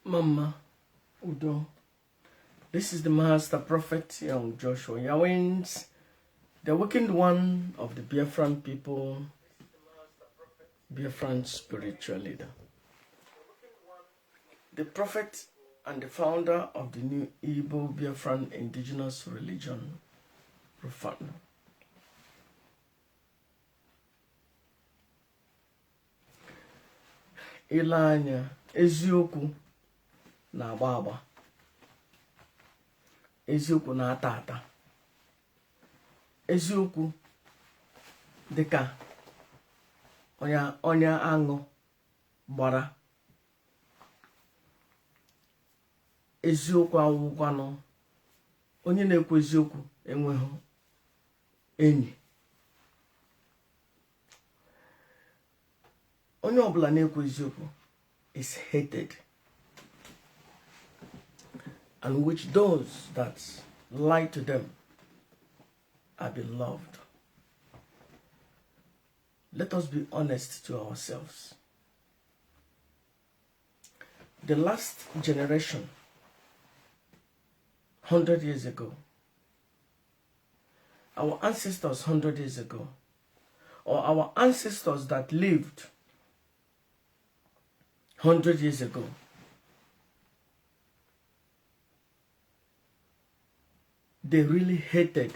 Mama Udo. This is the Master Prophet Young Joshua Yawins, the awakened one of the Biafran people, Biafran spiritual leader. The prophet and the founder of the new Igbo Biafran indigenous religion, Rufana. Ilanya eziokwu na agba agba, eziokwu na ata ata, eziokwu dịka onye aṅụ gbara, eziokwu awụkwanụ onye na-ekwu eziokwu enweghị enyi. Onye ọbụla na-ekwu eziokwu is hated, and which those that lie to them are beloved. Let us be honest to ourselves. The last generation, 100 years ago, our ancestors 100 years ago, or our ancestors that lived 100 years ago, they really hated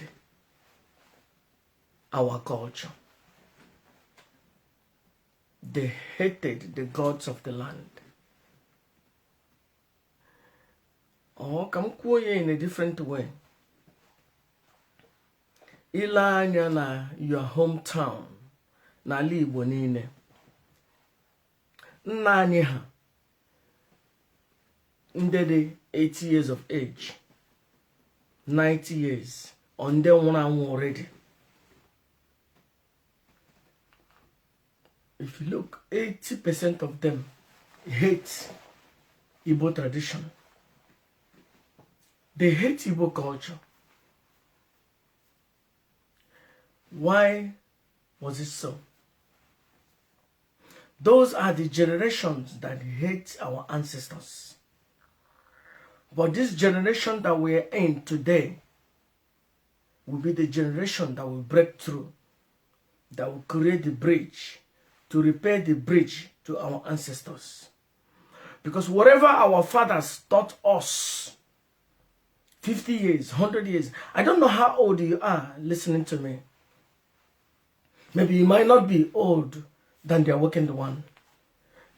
our culture. They hated the gods of the land. Or come in a different way. Ilanya na your hometown na Igbo niile. Nna anyị ha ndị dị 80 years of age, 90 years, on them nwụrụ anwụ already. If you look, 80% of them hate Igbo tradition. They hate Igbo culture. Why was it so? Those are the generations that hate our ancestors. But this generation that we're in today will be the generation that will break through, that will create the bridge, to repair the bridge to our ancestors. Because whatever our fathers taught us, 50 years, 100 years, I don't know how old you are listening to me. Maybe you might not be old than the awakened one.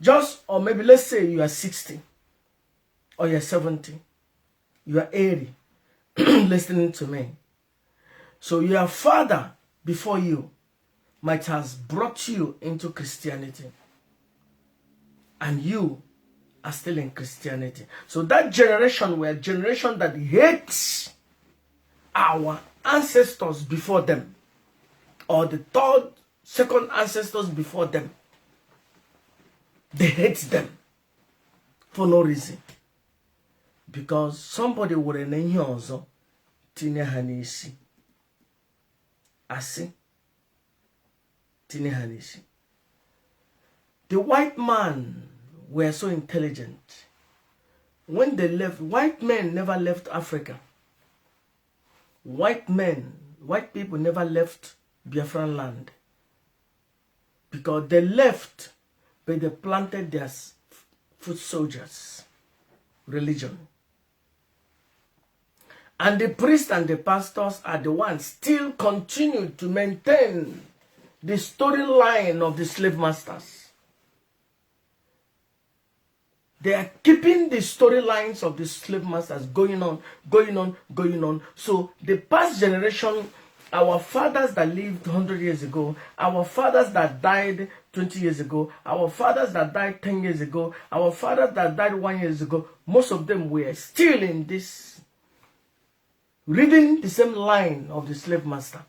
Just, or maybe let's say you are 60, or you're 70, you are 80, listening to me. So your father before you might have brought you into Christianity, and you are still in Christianity. So that generation were a generation that hates our ancestors before them, or the third, second ancestors before them. They hate them for no reason. Because somebody would have also tinye hanisi. Asi tinye hanisi. The white man were so intelligent. When they left, white men never left Africa. White people never left Biafran land. Because they left, but they planted their foot soldiers, religion. And the priests and the pastors are the ones still continue to maintain the storyline of the slave masters. They are keeping the storylines of the slave masters going on. So the past generation, our fathers that lived 100 years ago, our fathers that died 20 years ago, our fathers that died 10 years ago, our fathers that died 1 year ago, most of them were still in this, reading the same line of the slave master.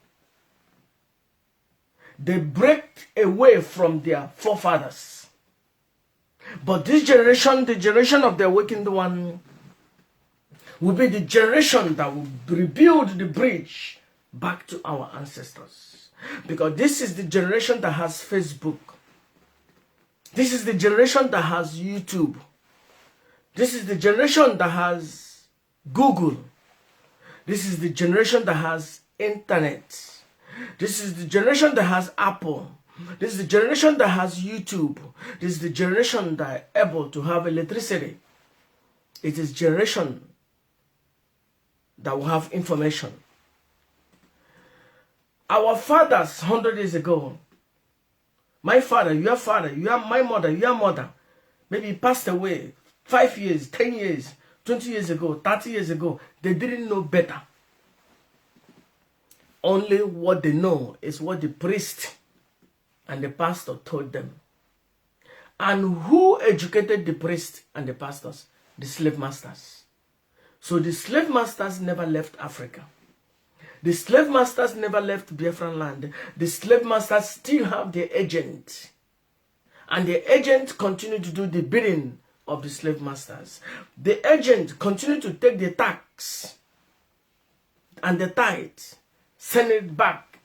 They break away from their forefathers. But this generation, the generation of the awakened one, will be the generation that will rebuild the bridge back to our ancestors. Because this is the generation that has Facebook. This is the generation that has YouTube. This is the generation that has Google. This is the generation that has internet. This is the generation that has Apple. This is the generation that has YouTube. This is the generation that are able to have electricity. It is generation that will have information. Our fathers 100 years ago, my father, your father, you are my mother, your mother, maybe passed away 5 years, 10 years, 20 years ago, 30 years ago. They didn't know better. Only what they know is what the priest and the pastor told them. And who educated the priest and the pastors? The slave masters. So the slave masters never left Africa. The slave masters never left Biafran land. The slave masters still have their agent. And the agent continue to do the bidding of the slave masters. The agent continue to take the tax and the tithe, send it back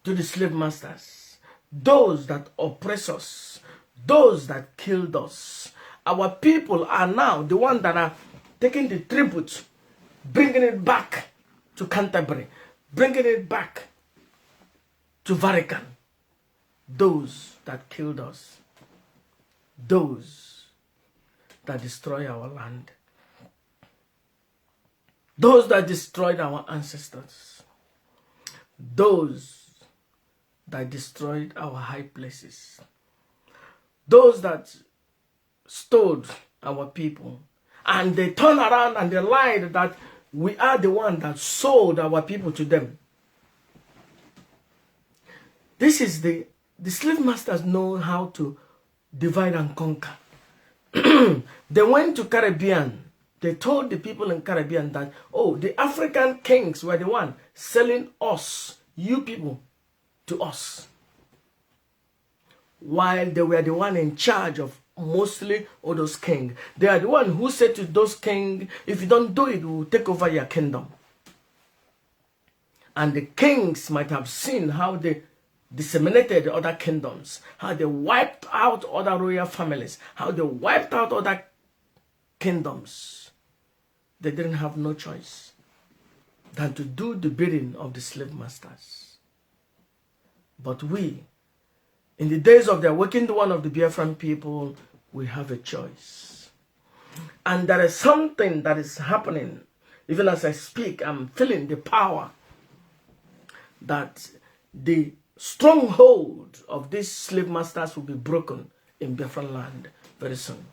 to the slave masters. Those that oppress us, those that killed us. Our people are now the ones that are taking the tribute, bringing it back to Canterbury, bringing it back to Vatican. Those that killed us, those that destroy our land, those that destroyed our ancestors, those that destroyed our high places, those that stole our people, and they turn around and they lied that we are the one that sold our people to them. This is the slave masters know how to divide and conquer. They went to Caribbean. They told the people in Caribbean that, oh, the African kings were the one selling us, you people, to us. While they were the one in charge of mostly all those kings. They are the one who said to those kings, if you don't do it, we will take over your kingdom. And the kings might have seen how they disseminated the other kingdoms, how they wiped out other royal families, how they wiped out other kingdoms. They didn't have no choice than to do the bidding of the slave masters. But we, in the days of the awakened one of the Biafran people, we have a choice. And there is something that is happening. Even as I speak, I'm feeling the power that the stronghold of these slave masters will be broken in Biafran land very soon.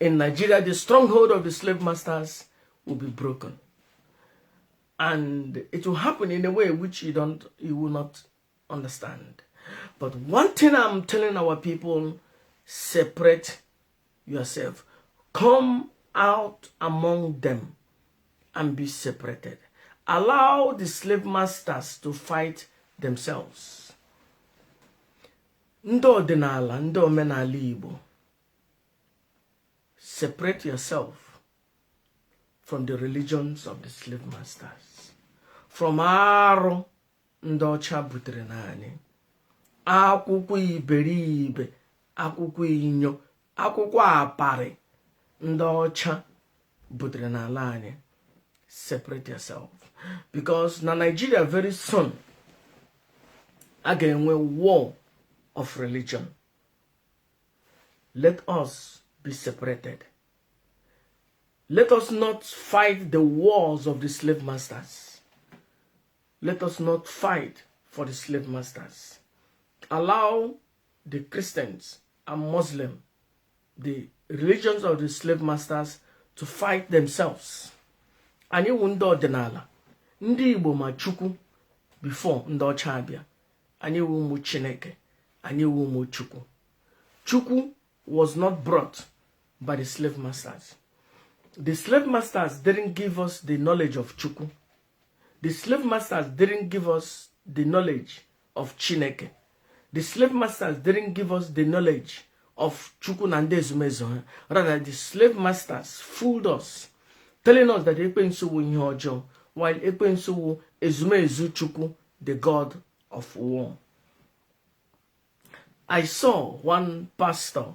In Nigeria, the stronghold of the slave masters will be broken. And it will happen in a way which you will not understand. But one thing I'm telling our people, separate yourself. Come out among them and be separated. Allow the slave masters to fight themselves. Ndo ọdịnala, ndo omenala Igbo. Separate yourself from the religions of the slave masters. From arụ ndị ọcha butere n'anyị. Akwụkwọ iberibe, akwụkwọ inyo, akwụkwọ apari ndị ọcha butere n'ala anyị. Separate yourself. Because na Nigeria very soon, again, a war of religion. Let us be separated. Let us not fight the wars of the slave masters. Let us not fight for the slave masters. Allow the Christians and Muslims, the religions of the slave masters, to fight themselves. Anyị wu ndị ọdịnala, ndị Igbo ma Chukwu before ndị ọcha abịa. Anyị wu ụmụ Chineke, anyị wu ụmụ Chukwu. Chukwu was not brought by the slave masters. The slave masters didn't give us the knowledge of Chukwu. The slave masters didn't give us the knowledge of Chineke. The slave masters didn't give us the knowledge of Chukwu na ndị ezumezu. Rather, the slave masters fooled us, telling us that Ekwensu wu ihe ọjọọ, while Ekwensu wu ezumezu Chukwu, the God of war. I saw one pastor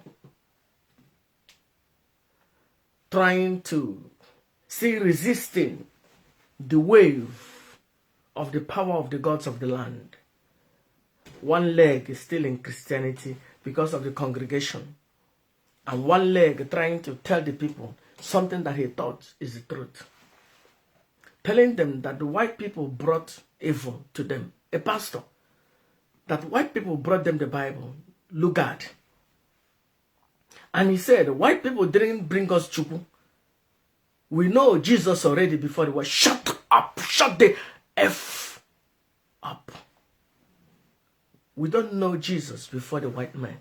trying to still resisting the wave of the power of the gods of the land. One leg is still in Christianity because of the congregation, and one leg trying to tell the people something that he thought is the truth. Telling them that the white people brought evil to them. A pastor, that white people brought them the Bible, Lugard. And he said, white people didn't bring us Chukwu. We know Jesus already before the word. Shut up, shut the F up. We don't know Jesus before the white man.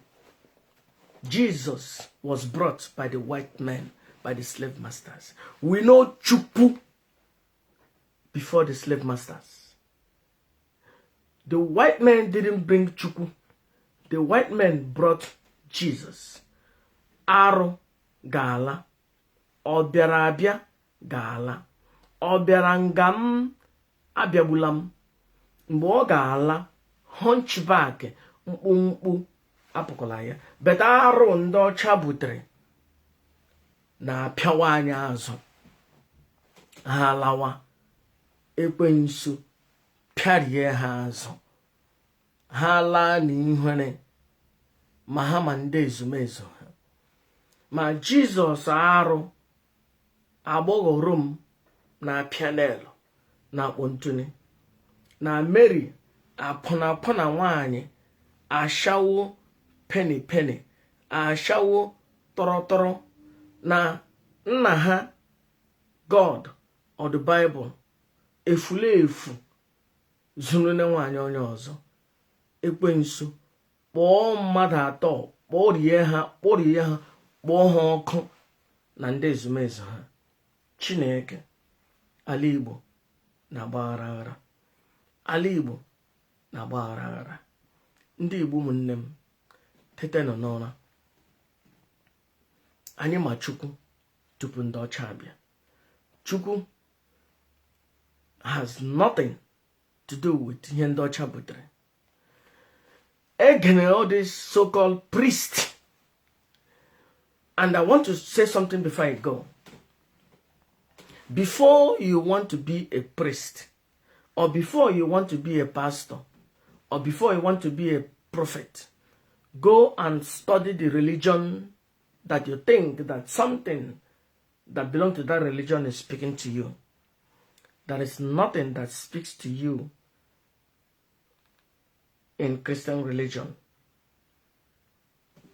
Jesus was brought by the white men, by the slave masters. We know Chukwu before the slave masters. The white man didn't bring Chukwu. The white man brought Jesus. Arụ ga-ala. Ọ bịara abịa ga-ala. Ọ bịara nga m abịagbula m. Mgbe ọ ga-ala, hunchback mkpụmkpụ apụkwala ya. Beta arụ ndị ọcha butere na-apịawa anyị azụ. Ha alawa. Ekwensu pịarie ha azụ. Ha laa n'ihere ma ha ma ndị ezumezu ha. Ma Jizọs arụ agbọghọ Rom na pianelu na akpọntune na Mary apụna nwanyị ashawo penny ashawo tọrọtọrọ na nna ha God or the Bible efulefu zuru na nwanyị onye ọzọ. Ekwensu kpọọ mmadụ atọ kpọrie ha kpọọ ha ọkụ na ndị ezumezu ha. Chineke ala Igbo na-agbaghara aghara. Ala Igbo na-agbaghara aghara. Ndị Igbo ụmụnne m, tete nọ n'ụra. Anyị ma Chukwu tupu ndị ọcha abịa. Chukwu has nothing to do with ihe ndị ọcha butere. Again, all these so-called priests. And I want to say something before I go. Before you want to be a priest, or before you want to be a pastor, or before you want to be a prophet, go and study the religion that you think that something that belongs to that religion is speaking to you. There is nothing that speaks to you in Christian religion.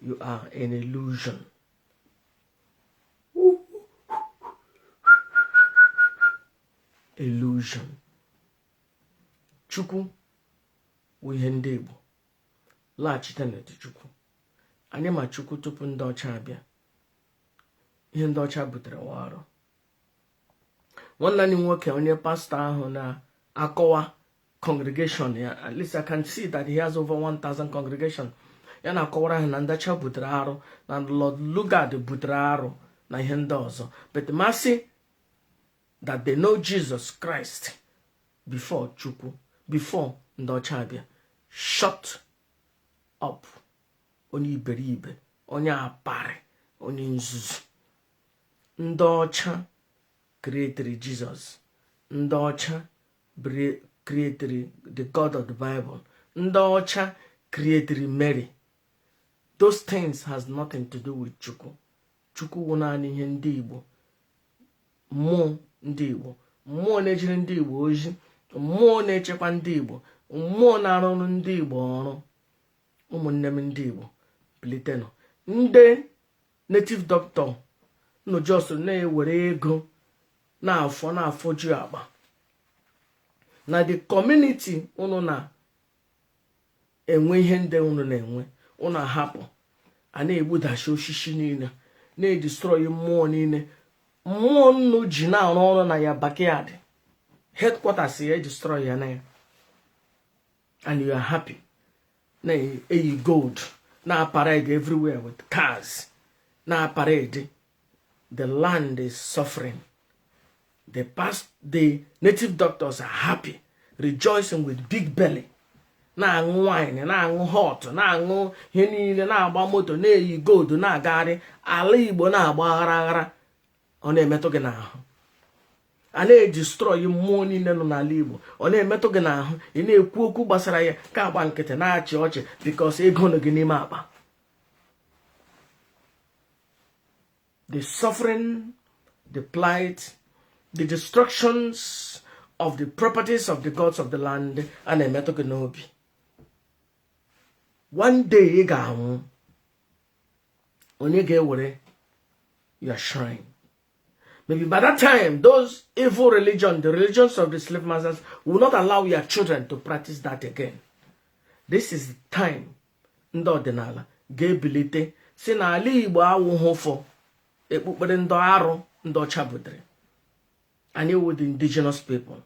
You are an illusion. Illusion. Chukwu wụ ihe ndị Igbo. Laghachite n'etiti Chukwu. Anyị ma Chukwu tupu ndị ọcha abịa. Ihe ndị ọcha butere warụ. Nwanne anyị nwoke onye pastor ahụ na-akọwa congregation ya. At least I can see that he has over 1,000 congregation. Ya na-akọwara ha na ndị ọcha butere arụ, na Lord Lugard butere arụ na ihe ndị ọzọ. But mercy that they know Jesus Christ before Chukwu, before ndị ọcha abịa. Shut up. Onye iberibe, onye apari, onye nzuzu. Ndị ọcha created Jesus. Ndị ọcha created the God of the Bible. Ndị ọcha created Mary. Those things has nothing to do with Chukwu. Chukwu wụ naanị ihe ndị Igbo. Mmụọ ndị Igbo. Mmụọ na-ejere ndị Igbo ozi. Mmụọ na-echekwa ndị Igbo. Mmụọ na-arụrụ ndị Igbo ọrụ. Ụmụnne m ndị Igbo bilitenụ. Ndị native doctor nọ just na-ewere ego na-afọ ju akpa. Na the community unu na-enwe ihe ndị unu na-enwe. Unu ahapụ a na-egbudachi osisi niile, na-edestroy mmụọ niile. Mmụọ nnu ji na-arụ ọrụ na ya backyard. Headquarters ya destroy ya na ya. And you are happy. Na eyi gold. Na parade everywhere with cars. Na parade. The land is suffering. The native doctors are happy, rejoicing with big belly. Na-aṅụ wine, na-aṅụ hot, na-aṅụ ihe niile, na-agba moto, na-eyi gold, na-agagharị. Ala Igbo na-agba aghara aghara. ọ na-emetụ gị n'ahụ. A na-destroy mmụọ niile nọ n'ala Igbo, ọ na-emetụ gị n'ahụ. Ị na-ekwu okwu gbasara ya ka agba nkịtị na-achị ọchị because ego nọ gị n'ime akpa. The suffering, the plight, the destructions of the properties of the gods of the land a na-emetụ gị n'obi. One day ị ga-anwụ, onye ga-ewere your shrine. Maybe by that time, those evil religions, the religions of the slave masters, will not allow your children to practice that again. This is the time ndị ọdịnala ga-ebilite si na ala Igbo awụghị ụfọ ekpukpere ndị arụ ndị ọcha butere. Anyị wụ the indigenous people,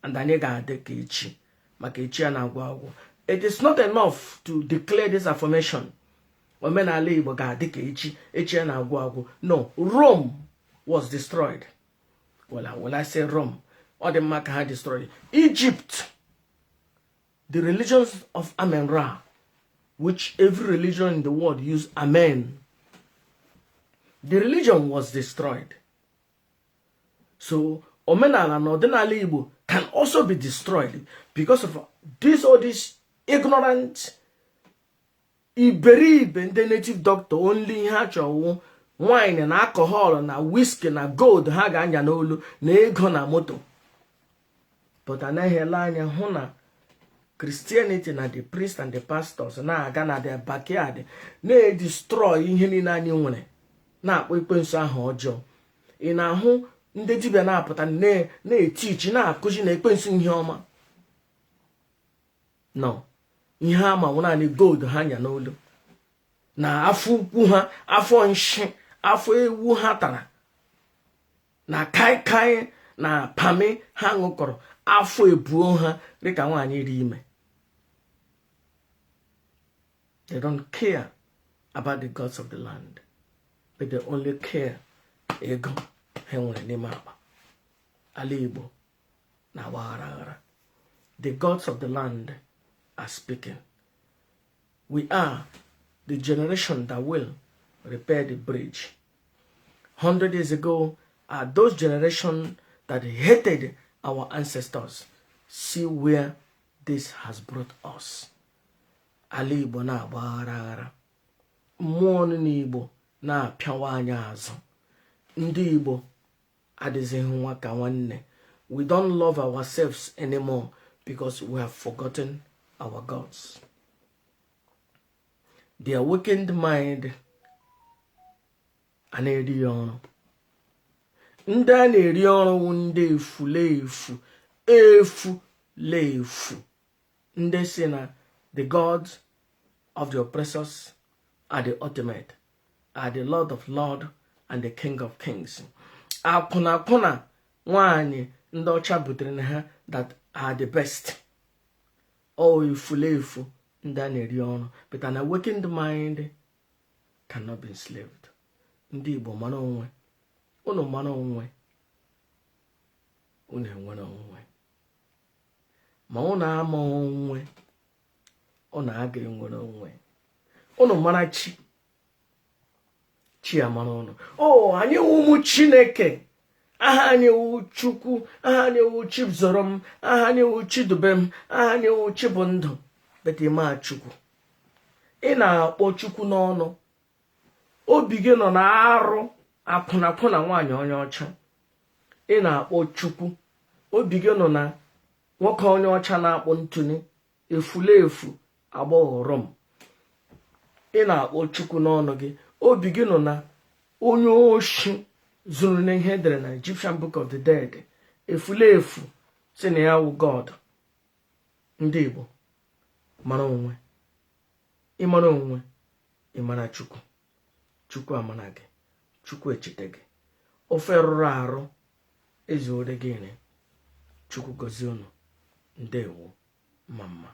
and anyị ga-adị ka echi, maka echi a na-agwụ agwụ. It is not enough to declare this affirmation. Omenala Igbo ga-adị ka echi, echi a na-agwụ agwụ. No, Rome was destroyed. Well, I say Rome, or the Makkah destroyed. Egypt, the religions of Amen-Ra, which every religion in the world use Amen. The religion was destroyed. So, Omenala and Ordinala Igbo can also be destroyed because of all this ignorant Iberibe and the native doctor only hatch wine and alcohol and whiskey and gold ha ga-anya n'olu na ego na moto. But anaghị ele anya hụ na Christianity na the priest and the pastors na-aga na their backyard na-destroy ihe niile anyị nwere, na-akpọ ekwensu ahụ ọjọọ. Ị na-ahụ ndị dibịa na-apụta na-etichi na-akụzi na ekwensu ihe ọma? No, ihe ama nwụ naanị gold ha anya n'olu na afọ ukwu ha, afọ nshi, afọ ewu ha tara, na kai na pami ha ṅụkọrọ, afọ ebuo ha dịka nwaanyị ri ime. They don't care about the gods of the land, but they only care ego ha nwere n'ime akpa. Ala Igbo na aghara. The gods of the land are speaking. We are the generation that will repair the bridge. 100 years ago are those generations that hated our ancestors. See where this has brought us. Ala Igbo na aghara. Mmụọ n'Igbo na apịawa anyị azụ. Ndị Igbo adịghị nwa ka nwanne. We don't love ourselves anymore because we have forgotten our gods. The awakened mind ana-eri ọrụ. Ndị a na-eri ọrụ ndị efu. Ndị si na the gods of the oppressors are the ultimate, are the Lord of lords and the King of kings. Akwụna nwaanyị ndị ọcha butere na ha that are the best. Efu ndị a na-eri ọrụ. But an awakened mind cannot be enslaved. Ndị Igbo mara onwe, unu mara onwe, unu enwere onwe. Ma unu ama onwe, unu aga enwere onwe. Unu mara chi, chi amara unu. Anyị ụmụ Chineke. Aha anyị wụ Chukwu, aha anyị wụ Chibzorom, aha anyị wụ Chidubem, aha anyị wụ Chibundụ. Bete ma Chukwu. Ị na-akpọ Chukwu n'ọnụ. Obi gị nọ na-arụ akwụna nwaanyị onye ọcha. Ị na-akpọ Chukwu. Obi gị nọ na nwoke onye ọcha na-akpọ ntụnị, efulefu agbọghọ Rom. Ị na-akpọ Chukwu n'ọnụ gị. Obi gị nọ na onye oshi zuru n'ihe edere na Egyptian Book of the Dead. Efulefu si na ya wụ God. Ndị Igbo mara onwe. Ị mara onwe, ị mara Chukwu. Chukwu amara gị. Chukwu echete gị. Ofe rụrụ arụ ezuore gị. Chukwu gọzie unu. Ndewo. Mama.